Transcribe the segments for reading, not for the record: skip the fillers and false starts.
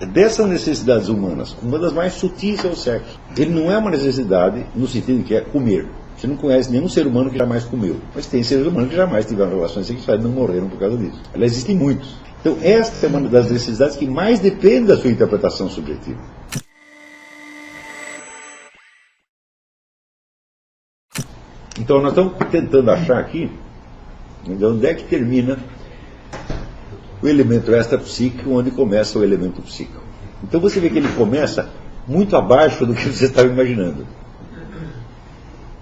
dessas necessidades humanas, uma das mais sutis é o sexo. Ele não é uma necessidade no sentido que é comer. Você não conhece nenhum ser humano que jamais comeu. Mas tem seres humanos que jamais tiveram relações sexuais e não morreram por causa disso. Aliás, existem muitos. Então, esta é uma das necessidades que mais depende da sua interpretação subjetiva. Então, nós estamos tentando achar aqui onde é que termina o elemento extrapsíquico, onde começa o elemento psíquico. Então, você vê que ele começa muito abaixo do que você estava imaginando.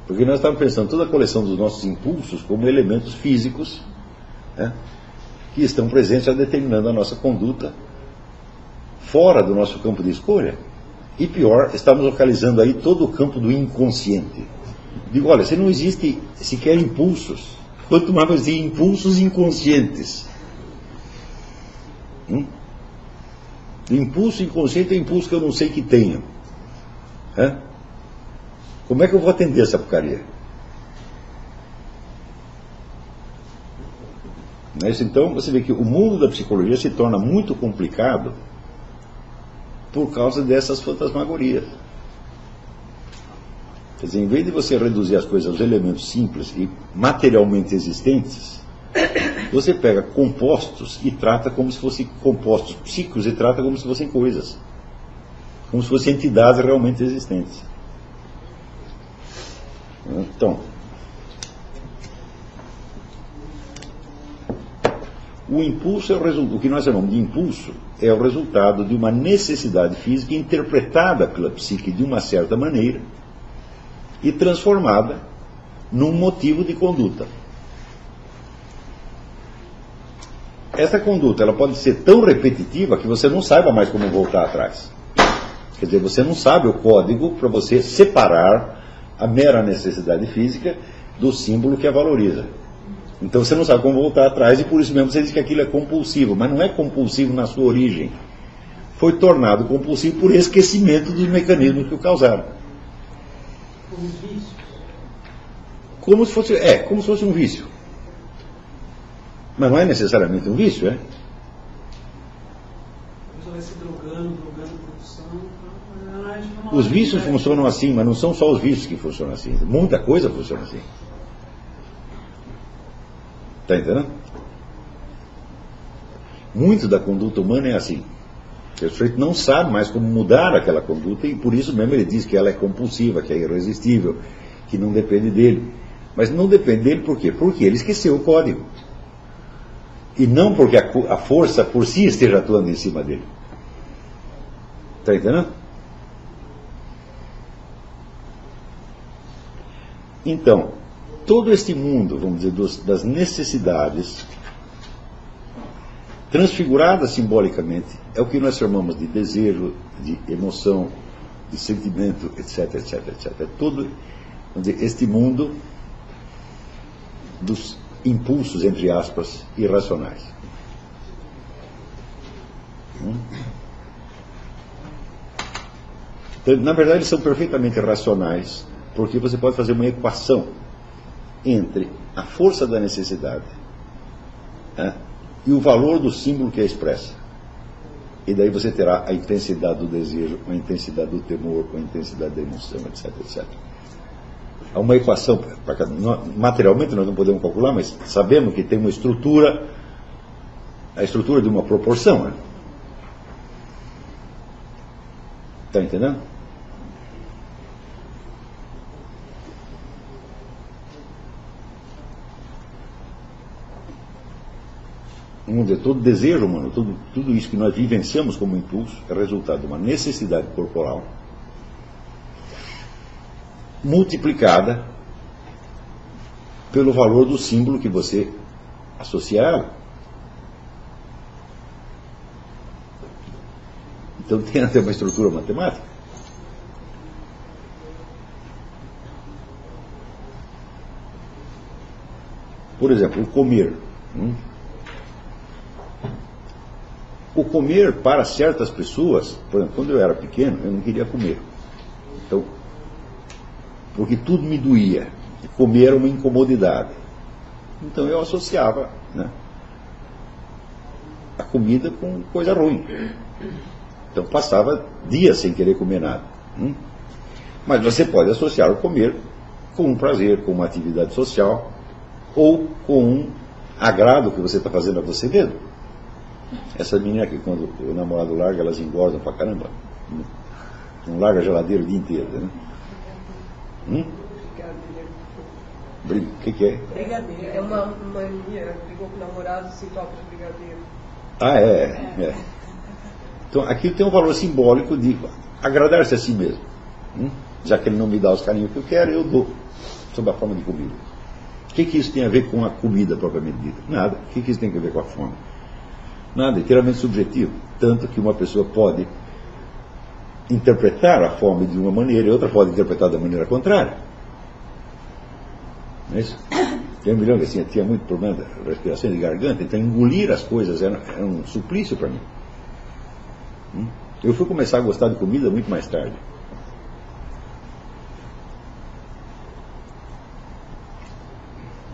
Porque nós estávamos pensando toda a coleção dos nossos impulsos como elementos físicos, né, que estão presentes já determinando a nossa conduta fora do nosso campo de escolha. E pior, estamos localizando aí todo o campo do inconsciente. Digo, olha, se não existe sequer impulsos, quanto mais vai existir impulsos inconscientes. Impulso inconsciente é impulso que eu não sei que tenho. Como é que eu vou atender essa porcaria? Então, você vê que o mundo da psicologia se torna muito complicado por causa dessas fantasmagorias. Quer dizer, em vez de você reduzir as coisas aos elementos simples e materialmente existentes, você pega compostos e trata como se fossem compostos psíquicos e trata como se fossem coisas. Como se fossem entidades realmente existentes. Então, o impulso é o que nós chamamos de impulso é o resultado de uma necessidade física interpretada pela psique de uma certa maneira e transformada num motivo de conduta. Essa conduta ela pode ser tão repetitiva que você não saiba mais como voltar atrás. Quer dizer, você não sabe o código para você separar a mera necessidade física do símbolo que a valoriza. Então você não sabe como voltar atrás e por isso mesmo você diz que aquilo é compulsivo, mas não é compulsivo na sua origem. Foi tornado compulsivo por esquecimento dos mecanismos que o causaram. Como vícios? Como se fosse um vício. Mas não é necessariamente um vício, é? Você vai se drogando produção. Os vícios funcionam assim, mas não são só os vícios que funcionam assim. Muita coisa funciona assim. Está entendendo? Muito da conduta humana é assim. O sujeito não sabe mais como mudar aquela conduta e por isso mesmo ele diz que ela é compulsiva, que é irresistível, que não depende dele. Mas não depende dele por quê? Porque ele esqueceu o código. E não porque a força por si esteja atuando em cima dele. Está entendendo? Então, todo este mundo, vamos dizer, das necessidades transfiguradas simbolicamente, é o que nós chamamos de desejo, de emoção, de sentimento, etc, etc, etc. É todo, vamos dizer, este mundo dos impulsos, entre aspas, irracionais. Então, na verdade, eles são perfeitamente racionais, porque você pode fazer uma equação entre a força da necessidade e o valor do símbolo que a expressa. E daí você terá a intensidade do desejo, a intensidade do temor, a intensidade da emoção, etc, etc. Há uma equação, materialmente nós não podemos calcular, mas sabemos que tem uma estrutura, a estrutura de uma proporção. Está entendendo? Todo desejo humano, tudo isso que nós vivenciamos como impulso é resultado de uma necessidade corporal multiplicada pelo valor do símbolo que você associa a ela. Então tem até uma estrutura matemática. Por exemplo, o comer. O comer, para certas pessoas, por exemplo, quando eu era pequeno, eu não queria comer. Então, porque tudo me doía. E comer era uma incomodidade. Então eu associava, a comida com coisa ruim. Então passava dias sem querer comer nada. Mas você pode associar o comer com um prazer, com uma atividade social, ou com um agrado que você está fazendo a você mesmo. Essa menina aqui, quando o namorado larga, elas engordam pra caramba. Não larga a geladeira o dia inteiro, né? O que é? Brigadeiro. É uma menina, brigou com o namorado, se toca de brigadeiro. Ah, é. Então aqui tem um valor simbólico de agradar-se a si mesmo. Já que ele não me dá os carinhos que eu quero, eu dou, sob a forma de comida. O que isso tem a ver com a comida propriamente dita? Nada. O que isso tem a ver com a fome? Nada, é inteiramente subjetivo. Tanto que uma pessoa pode interpretar a fome de uma maneira e outra pode interpretar da maneira contrária. Não é isso? Eu me lembro assim, eu tinha muito problema de respiração de garganta, então engolir as coisas era um suplício para mim. Eu fui começar a gostar de comida muito mais tarde.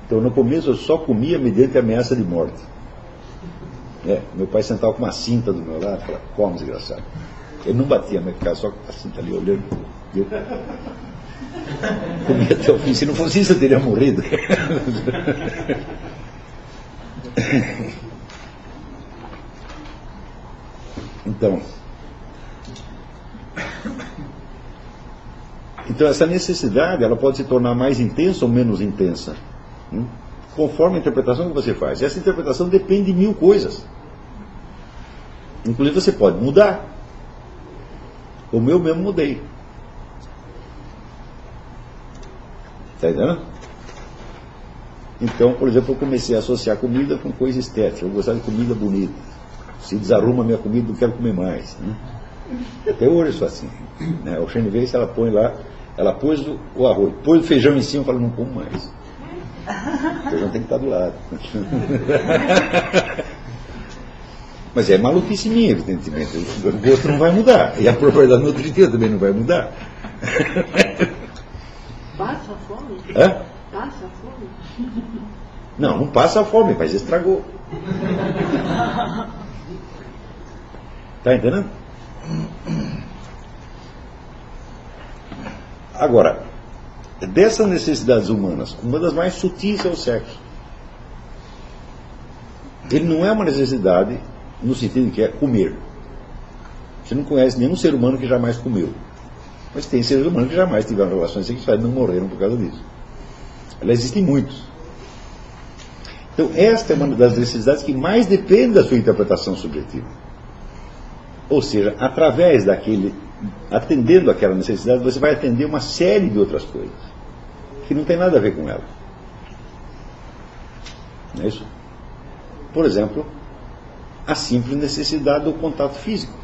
Então no começo eu só comia mediante ameaça de morte. Meu pai sentava com uma cinta do meu lado e falava, come, desgraçado. Ele não batia, mas ficava só com a cinta ali olhando. Eu comia até o fim. Se não fosse isso, eu teria morrido. Então essa necessidade ela pode se tornar mais intensa ou menos intensa, conforme a interpretação que você faz. Essa interpretação depende de 1000 coisas. Inclusive você pode mudar. O meu mesmo mudei. Está entendendo? Então, por exemplo, eu comecei a associar comida com coisa estética. Eu gostava de comida bonita. Se desarruma a minha comida, não quero comer mais. Até hoje eu sou assim. O Xenivei, ela põe lá, ela pôs o arroz, pôs o feijão em cima e fala, não como mais. O feijão tem que estar do lado. Mas é maluquice minha, evidentemente. O gosto não vai mudar. E a propriedade nutritiva também não vai mudar. Passa fome? Hã? Passa fome? Não passa fome, mas estragou. Está entendendo? Agora, dessas necessidades humanas, uma das mais sutis é o sexo. Ele não é uma necessidade no sentido de que é comer. Você não conhece nenhum ser humano que jamais comeu. Mas tem seres humanos que jamais tiveram relações sexuais e não morreram por causa disso. Elas existem muitos. Então esta é uma das necessidades que mais depende da sua interpretação subjetiva. Ou seja, através atendendo aquela necessidade, você vai atender uma série de outras coisas que não tem nada a ver com ela. Não é isso? Por exemplo, a simples necessidade do contato físico.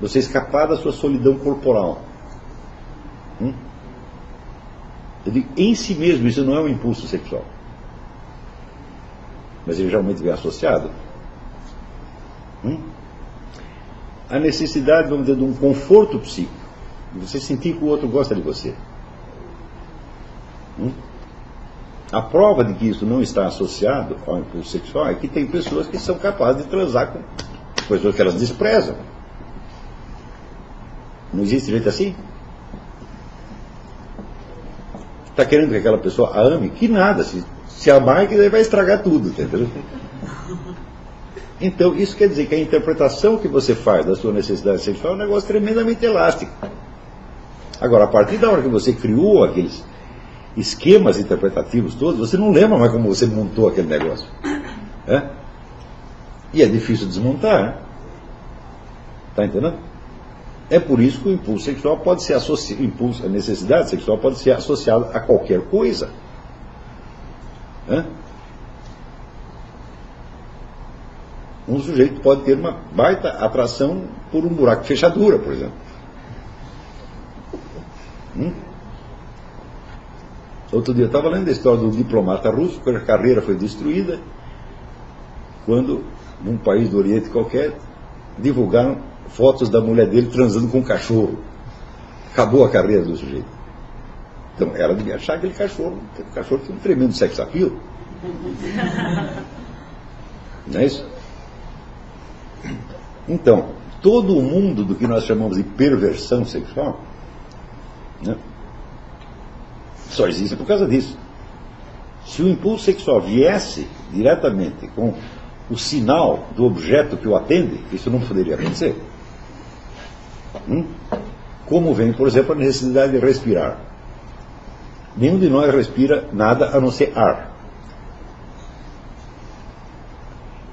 Você escapar da sua solidão corporal. Eu digo, em si mesmo, isso não é um impulso sexual. Mas ele geralmente vem associado. A necessidade, vamos dizer, de um conforto psíquico. De você sentir que o outro gosta de você. A prova de que isso não está associado ao impulso sexual é que tem pessoas que são capazes de transar com pessoas que elas desprezam. Não existe gente assim? Está querendo que aquela pessoa a ame? Que nada. Se amar, que daí vai estragar tudo, entendeu? Então, isso quer dizer que a interpretação que você faz da sua necessidade sexual é um negócio tremendamente elástico. Agora, a partir da hora que você criou aqueles esquemas interpretativos todos, você não lembra mais como você montou aquele negócio. E é difícil desmontar. Está entendendo? É por isso que o impulso sexual pode ser associado, a necessidade sexual pode ser associada a qualquer coisa. Um sujeito pode ter uma baita atração por um buraco de fechadura, por exemplo. Outro dia eu estava lendo a história do diplomata russo, cuja carreira foi destruída quando, num país do Oriente qualquer, divulgaram fotos da mulher dele transando com um cachorro. Acabou a carreira do sujeito. Então ela devia achar aquele cachorro. O cachorro tinha um tremendo sex appeal. Não é isso? Então, todo o mundo do que nós chamamos de perversão sexual, né, só existe por causa disso. Se o impulso sexual viesse diretamente com o sinal do objeto que o atende, isso não poderia acontecer. Como vem, por exemplo, a necessidade de respirar. Nenhum de nós respira nada a não ser ar.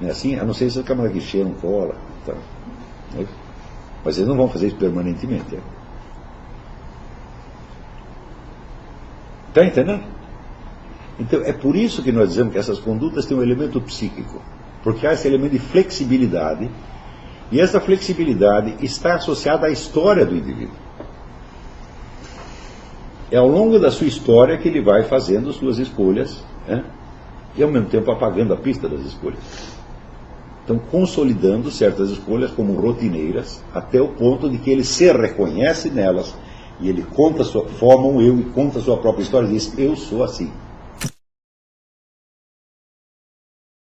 Não é assim? A não ser se a câmara que cheira, cola. Tá. Mas eles não vão fazer isso permanentemente. Está entendendo? Então, é por isso que nós dizemos que essas condutas têm um elemento psíquico. Porque há esse elemento de flexibilidade, e essa flexibilidade está associada à história do indivíduo. É ao longo da sua história que ele vai fazendo suas escolhas, né, e ao mesmo tempo apagando a pista das escolhas. Então, consolidando certas escolhas como rotineiras, até o ponto de que ele se reconhece nelas, e ele conta forma um eu e conta a sua própria história e diz: eu sou assim.